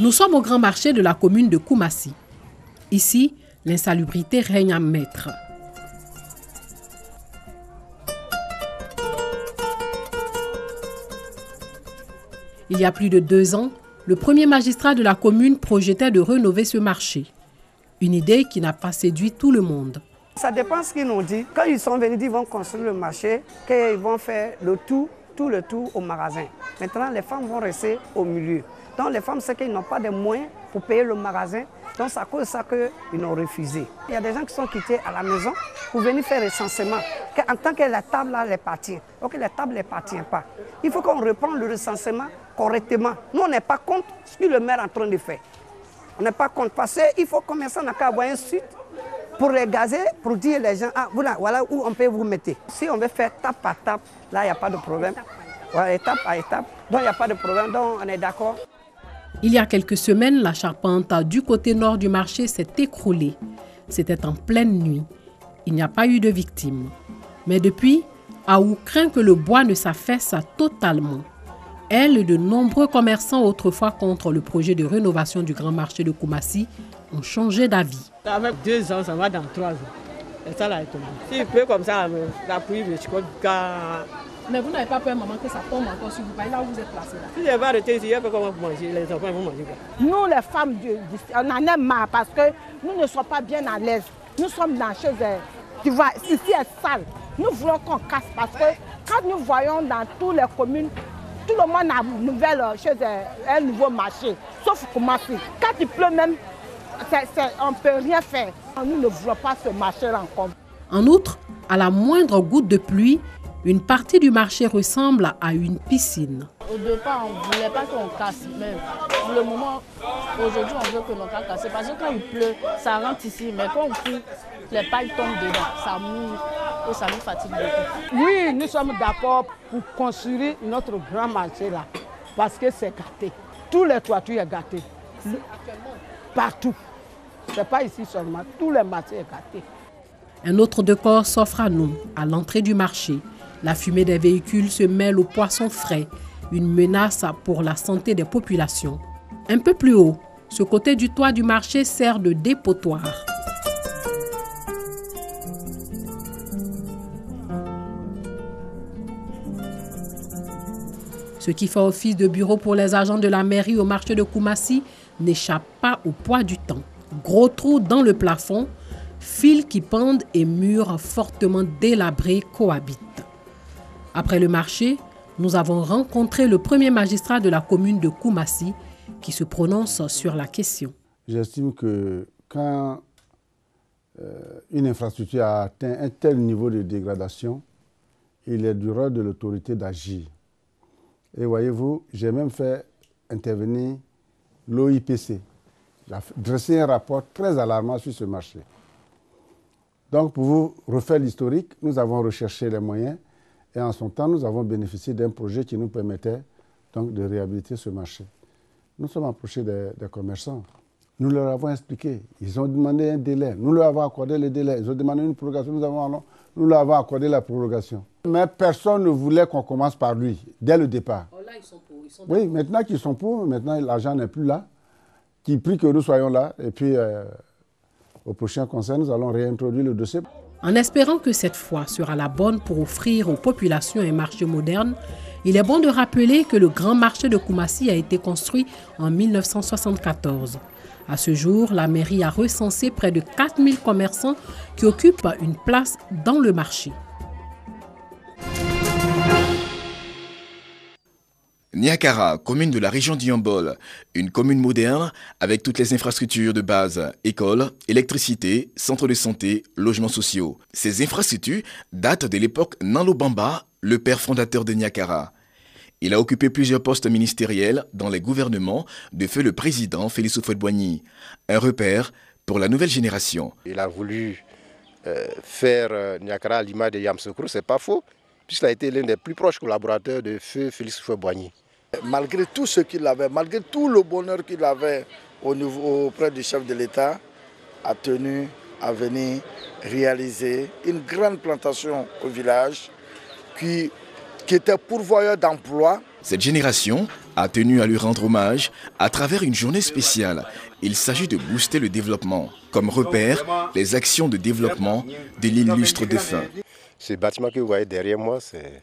Nous sommes au grand marché de la commune de Koumassi. Ici, l'insalubrité règne en maître. Il y a plus de 2 ans, le premier magistrat de la commune projetait de rénover ce marché. Une idée qui n'a pas séduit tout le monde. Ça dépend de ce qu'ils nous disent. Quand ils sont venus, ils vont construire le marché, qu'ils vont faire tout le tour au magasin. Maintenant, les femmes vont rester au milieu. Donc les femmes, c'est qu'ils n'ont pas de moyens pour payer le magasin. Donc c'est à cause de ça qu'ils ont refusé. Il y a des gens qui sont quittés à la maison pour venir faire recensement. En tant que la table là, les appartient. Donc la table ne les appartient pas. Il faut qu'on reprenne le recensement correctement. Nous, on n'est pas contre ce que le maire est en train de faire. On n'est pas contre parce qu'il faut commencer à avoir un site pour les gazer, pour dire aux gens, ah, voilà où on peut vous mettre. Si on veut faire tape par tape, là, il n'y a pas de problème. Voilà, étape par étape, donc il n'y a pas de problème, donc on est d'accord. Il y a quelques semaines, la charpente du côté nord du marché s'est écroulée. C'était en pleine nuit. Il n'y a pas eu de victimes. Mais depuis, Aou craint que le bois ne s'affaisse totalement. Elle et de nombreux commerçants autrefois contre le projet de rénovation du grand marché de Koumassi ont changé d'avis. Avec 2 ans, ça va dans 3 ans. Et ça l'a étonné. S'il pleut comme ça, la pluie, je crois que... Mais vous n'avez pas peur, maman, que ça tombe encore sur vous, là où vous êtes placé là? Si je vais arrêter ici, il y a comment vous manger, les enfants vont manger quoi? Nous, les femmes, on en a marre parce que nous ne sommes pas bien à l'aise. Nous sommes dans chez eux. Tu vois, ici est sale. Nous voulons qu'on casse parce que quand nous voyons dans toutes les communes, tout le monde a une nouvelle chose, un nouveau marché, sauf Koumassi. Quand il pleut même, on ne peut rien faire. Nous ne voulons pas ce marché encore. En outre, à la moindre goutte de pluie, une partie du marché ressemble à une piscine. Au départ, on ne voulait pas qu'on casse, mais pour le moment, aujourd'hui, on veut que l'on casse. Parce que quand il pleut, ça rentre ici, mais quand on prie, les pailles tombent dedans, ça mouille et ça nous fatigue beaucoup. Oui, nous sommes d'accord pour construire notre grand marché là, parce que c'est gâté. Tous les toitures sont gâtés. Partout. Ce n'est pas ici seulement, tous les marchés sont gâtés. Un autre décor s'offre à nous, à l'entrée du marché. La fumée des véhicules se mêle aux poissons frais, une menace pour la santé des populations. Un peu plus haut, ce côté du toit du marché sert de dépotoir. Ce qui fait office de bureau pour les agents de la mairie au marché de Koumassi n'échappe pas au poids du temps. Gros trous dans le plafond, fils qui pendent et murs fortement délabrés cohabitent. Après le marché, nous avons rencontré le premier magistrat de la commune de Koumassi qui se prononce sur la question. J'estime que quand une infrastructure a atteint un tel niveau de dégradation, il est du rôle de l'autorité d'agir. Et voyez-vous, j'ai même fait intervenir l'OIPC. J'ai dressé un rapport très alarmant sur ce marché. Donc, pour vous refaire l'historique, nous avons recherché les moyens et en son temps, nous avons bénéficié d'un projet qui nous permettait donc de réhabiliter ce marché. Nous sommes approchés des commerçants. Nous leur avons expliqué. Ils ont demandé un délai. Nous leur avons accordé le délai. Ils ont demandé une prorogation. Nous leur avons accordé la prorogation. Mais personne ne voulait qu'on commence par lui, dès le départ. Oh là, ils sont pour, oui, maintenant qu'ils sont pour, maintenant l'argent n'est plus là. Qui prie que nous soyons là. Et puis, au prochain conseil, nous allons réintroduire le dossier. En espérant que cette fois sera la bonne pour offrir aux populations un marché moderne, il est bon de rappeler que le grand marché de Koumassi a été construit en 1974. À ce jour, la mairie a recensé près de 4000 commerçants qui occupent une place dans le marché. Niakara, commune de la région d'Yambol, une commune moderne avec toutes les infrastructures de base, écoles, électricité, centres de santé, logements sociaux. Ces infrastructures datent de l'époque Nalo Bamba, le père fondateur de Niakara. Il a occupé plusieurs postes ministériels dans les gouvernements de feu le président Félix Houphouët-Boigny, un repère pour la nouvelle génération. Il a voulu faire Niakara à l'image de Yamoussoukro, c'est pas faux, puisqu'il a été l'un des plus proches collaborateurs de feu Félix Houphouët-Boigny. Malgré tout ce qu'il avait, malgré tout le bonheur qu'il avait auprès du chef de l'État, a tenu à venir réaliser une grande plantation au village qui était pourvoyeur d'emplois. Cette génération a tenu à lui rendre hommage à travers une journée spéciale. Il s'agit de booster le développement. Comme repère, les actions de développement de l'illustre défunt. Ce bâtiment que vous voyez derrière moi, c'est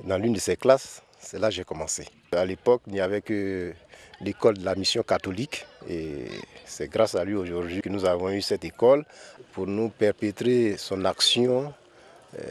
dans l'une de ses classes. C'est là que j'ai commencé. À l'époque, il n'y avait que l'école de la mission catholique. Et c'est grâce à lui aujourd'hui que nous avons eu cette école. Pour nous perpétrer son action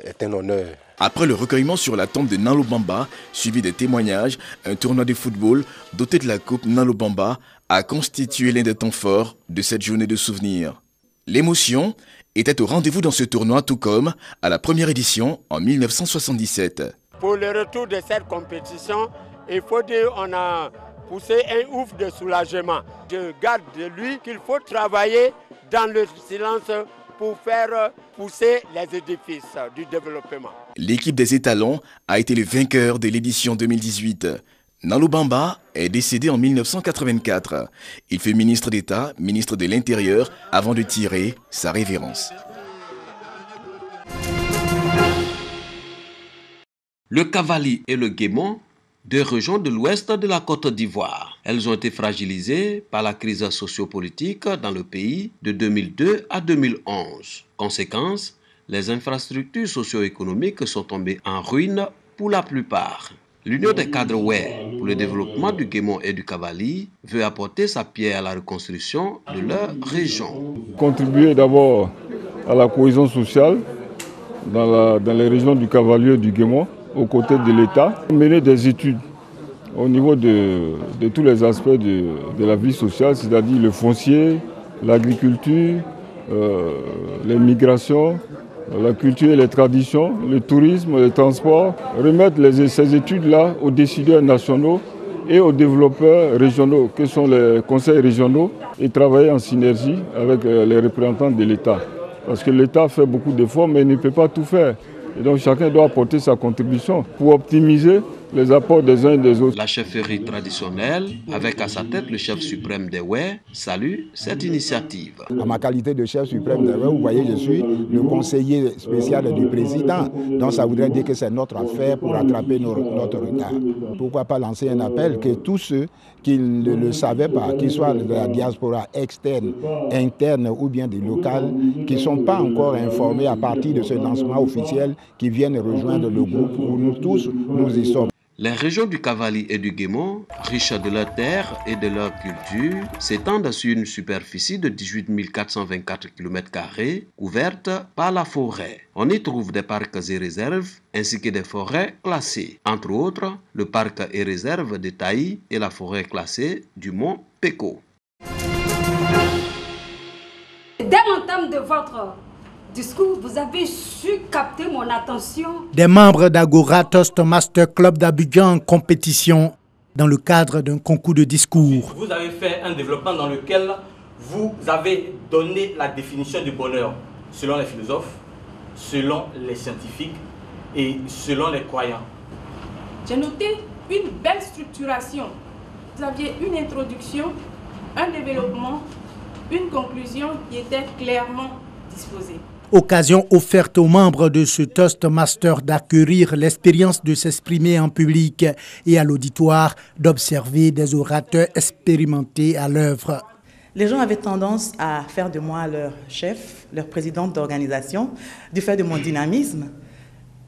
est un honneur. Après le recueillement sur la tombe de Nalo Bamba, suivi des témoignages, un tournoi de football doté de la coupe Nalo Bamba a constitué l'un des temps forts de cette journée de souvenirs. L'émotion était au rendez-vous dans ce tournoi, tout comme à la première édition en 1977. Pour le retour de cette compétition, il faut dire qu'on a poussé un ouf de soulagement. Je garde de lui qu'il faut travailler dans le silence pour faire pousser les édifices du développement. L'équipe des étalons a été le vainqueur de l'édition 2018. Nalo Bamba est décédé en 1984. Il fut ministre d'État, ministre de l'Intérieur, avant de tirer sa révérence. Le Cavali et le Guémon, deux régions de l'ouest de la Côte d'Ivoire. Elles ont été fragilisées par la crise sociopolitique dans le pays de 2002 à 2011. Conséquence, les infrastructures socio-économiques sont tombées en ruine pour la plupart. L'Union des cadres Oué pour le développement du Guémon et du Cavali veut apporter sa pierre à la reconstruction de leur région. Contribuer d'abord à la cohésion sociale dans les régions du Cavali et du Guémon, aux côtés de l'État, mener des études au niveau de tous les aspects de la vie sociale, c'est-à-dire le foncier, l'agriculture, les migrations, la culture et les traditions, le tourisme, le transport, remettre ces études-là aux décideurs nationaux et aux développeurs régionaux, que sont les conseils régionaux, et travailler en synergie avec les représentants de l'État. Parce que l'État fait beaucoup d'efforts, mais il ne peut pas tout faire. Et donc chacun doit apporter sa contribution pour optimiser les apports des uns et des autres. La chefferie traditionnelle, avec à sa tête le chef suprême des Oué, salue cette initiative. En ma qualité de chef suprême des Oué, vous voyez, je suis le conseiller spécial du président. Donc ça voudrait dire que c'est notre affaire pour rattraper notre retard. Pourquoi pas lancer un appel que tous ceux qui ne le savaient pas, qu'ils soient de la diaspora externe, interne ou bien des locales, qui ne sont pas encore informés à partir de ce lancement officiel, qui viennent rejoindre le groupe où nous tous, nous y sommes. Les régions du Cavali et du Guémon, riches de leurs terres et de leur culture, s'étendent sur une superficie de 18 424 km², couverte par la forêt. On y trouve des parcs et réserves, ainsi que des forêts classées. Entre autres, le parc et réserve de Taï et la forêt classée du mont Péco. Dès l'entame de votre discours, vous avez su capter mon attention. Des membres d'Agora Toastmaster Club d'Abidjan en compétition dans le cadre d'un concours de discours. Vous avez fait un développement dans lequel vous avez donné la définition du bonheur selon les philosophes, selon les scientifiques et selon les croyants. J'ai noté une belle structuration. Vous aviez une introduction, un développement, une conclusion qui était clairement disposée. Occasion offerte aux membres de ce Toastmaster d'acquérir l'expérience de s'exprimer en public et à l'auditoire d'observer des orateurs expérimentés à l'œuvre. Les gens avaient tendance à faire de moi leur chef, leur présidente d'organisation, du fait de mon dynamisme.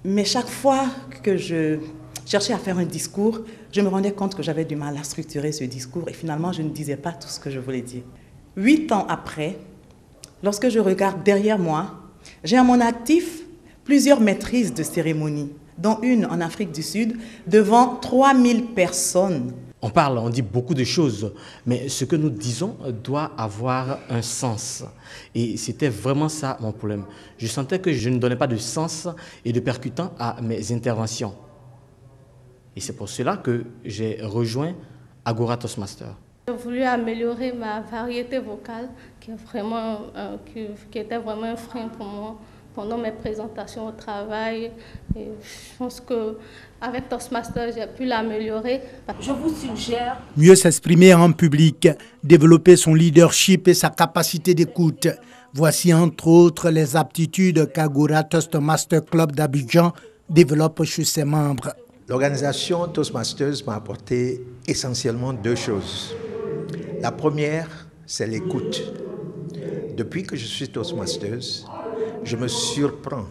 Mais chaque fois que je cherchais à faire un discours, je me rendais compte que j'avais du mal à structurer ce discours et finalement je ne disais pas tout ce que je voulais dire. 8 ans après, lorsque je regarde derrière moi, j'ai à mon actif plusieurs maîtrises de cérémonie, dont une en Afrique du Sud, devant 3000 personnes. On parle, on dit beaucoup de choses, mais ce que nous disons doit avoir un sens. Et c'était vraiment ça mon problème. Je sentais que je ne donnais pas de sens et de percutant à mes interventions. Et c'est pour cela que j'ai rejoint Agora Toastmaster. J'ai voulu améliorer ma variété vocale, qui était vraiment un frein pour moi pendant mes présentations au travail. Et je pense qu'avec Toastmaster, j'ai pu l'améliorer. Je vous suggère mieux s'exprimer en public, développer son leadership et sa capacité d'écoute. Voici entre autres les aptitudes qu'Agora Toastmaster Club d'Abidjan développe chez ses membres. L'organisation Toastmasters m'a apporté essentiellement 2 choses. La première, c'est l'écoute. Depuis que je suis Toastmasters, je me surprends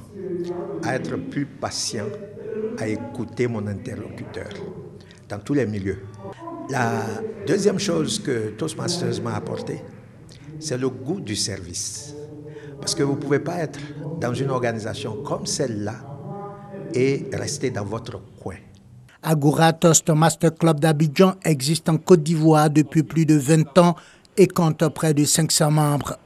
à être plus patient, à écouter mon interlocuteur dans tous les milieux. La deuxième chose que Toastmasters m'a apporté, c'est le goût du service. Parce que vous ne pouvez pas être dans une organisation comme celle-là et rester dans votre coin. Agora Toastmaster Club d'Abidjan existe en Côte d'Ivoire depuis plus de 20 ans et compte près de 500 membres.